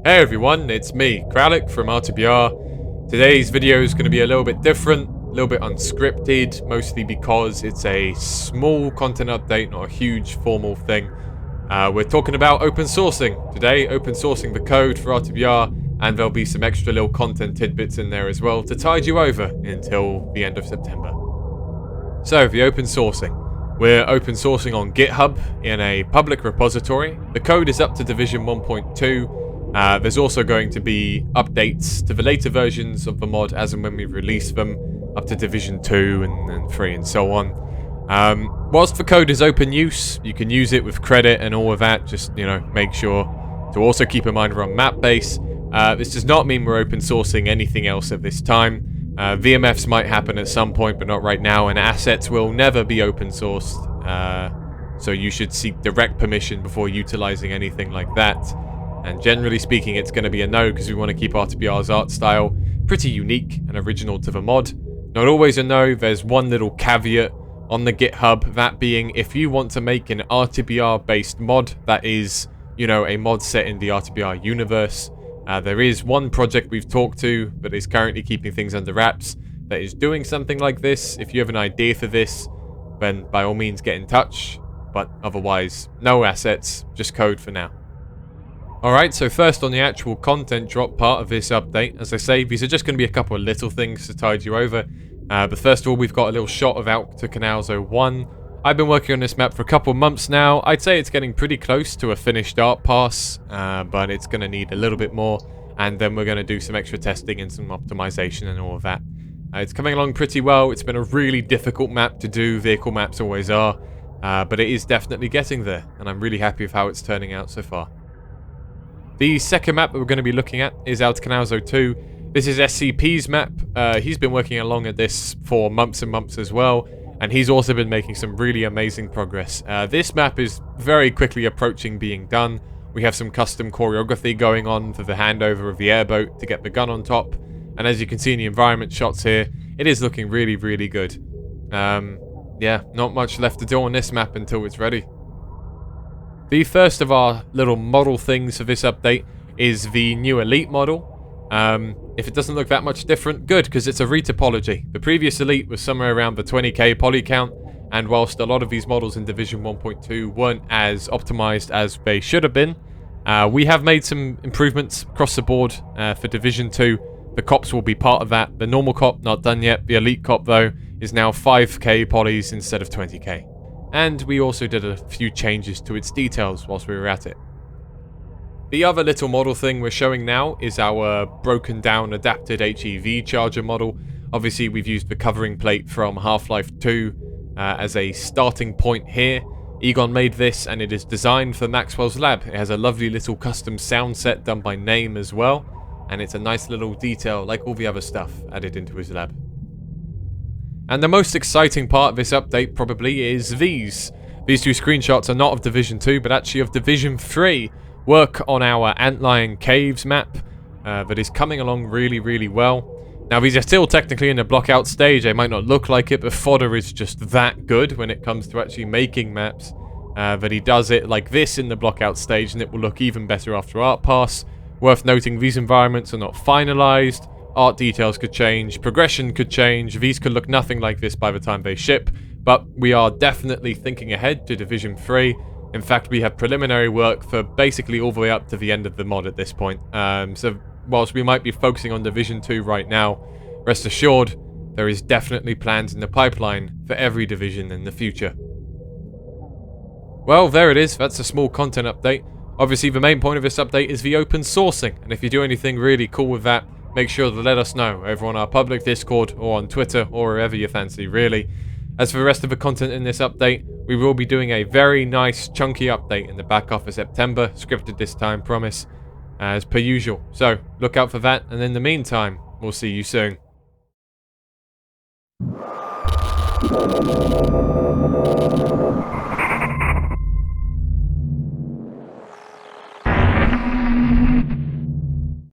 Hey everyone, it's me, Kralik from RTBR. Today's video is going to be a little bit different, a little bit unscripted, mostly because it's a small content update, not a huge formal thing. We're talking about open sourcing today, open sourcing the code for RTBR, and there'll be some extra little content tidbits in there as well to tide you over until the end of September. So, the open sourcing. We're open sourcing on GitHub in a public repository. The code is up to Division 1.2. There's also going to be updates to the later versions of the mod as and when we release them, up to Division 2 and 3 and so on. Whilst the code is open use, you can use it with credit and all of that, just, make sure to also keep in mind we're on map base. This does not mean we're open sourcing anything else at this time. VMFs might happen at some point, but not right now, and assets will never be open sourced, so you should seek direct permission before utilizing anything like that. And generally speaking, it's going to be a no, because we want to keep RTBR's art style pretty unique and original to the mod. Not always a no. There's one little caveat on the GitHub, that being if you want to make an RTBR based mod that is, a mod set in the RTBR universe. There is one project we've talked to, but is currently keeping things under wraps, that is doing something like this. If you have an idea for this, then by all means get in touch. But otherwise, no assets, just code for now. Alright, so first on the actual content drop part of this update, as I say, these are just going to be a couple of little things to tide you over. But first of all, we've got a little shot of out to Consul 1. I've been working on this map for a couple of months now. I'd say it's getting pretty close to a finished art pass, but it's going to need a little bit more, and then we're going to do some extra testing and some optimization and all of that. It's coming along pretty well. It's been a really difficult map to do, vehicle maps always are, but it is definitely getting there, and I'm really happy with how it's turning out so far. The second map that we're going to be looking at is out to Consul 2. This is SCP's map. He's been working along at this for months and months as well, and he's also been making some really amazing progress. This map is very quickly approaching being done. We have some custom choreography going on for the handover of the airboat to get the gun on top, and as you can see in the environment shots here, it is looking really, really good. Yeah, not much left to do on this map until it's ready. The first of our little model things for this update is the new Elite model. If it doesn't look that much different, good, because it's a retopology. The previous Elite was somewhere around the 20k poly count, and whilst a lot of these models in Division 1.2 weren't as optimized as they should have been, we have made some improvements across the board for Division 2. The cops will be part of that. The normal cop, not done yet. The Elite cop, though, is now 5k polys instead of 20k. And we also did a few changes to its details whilst we were at it. The other little model thing we're showing now is our broken down adapted HEV Charger model. Obviously we've used the covering plate from Half-Life 2 as a starting point here. Egon made this, and it is designed for Maxwell's lab. It has a lovely little custom sound set done by Name as well, and it's a nice little detail like all the other stuff added into his lab. And the most exciting part of this update probably is these. These two screenshots are not of Division 2, but actually of Division 3. Work on our Antlion Caves map that is coming along really, really well. Now, these are still technically in the block-out stage. They might not look like it, but Fodder is just that good when it comes to actually making maps. That he does it like this in the block-out stage, and it will look even better after Art Pass. Worth noting, these environments are not finalized. Art details could change, progression could change, these could look nothing like this by the time they ship, but we are definitely thinking ahead to Division 3. In fact, we have preliminary work for basically all the way up to the end of the mod at this point. So whilst we might be focusing on Division 2 right now, rest assured, there is definitely plans in the pipeline for every division in the future. Well, there it is. That's a small content update. Obviously, the main point of this update is the open sourcing, and if you do anything really cool with that, make sure to let us know over on our public Discord or on Twitter or wherever you fancy, really. As for the rest of the content in this update, we will be doing a very nice chunky update in the back half of September, scripted this time, promise, as per usual. So look out for that, and in the meantime, we'll see you soon.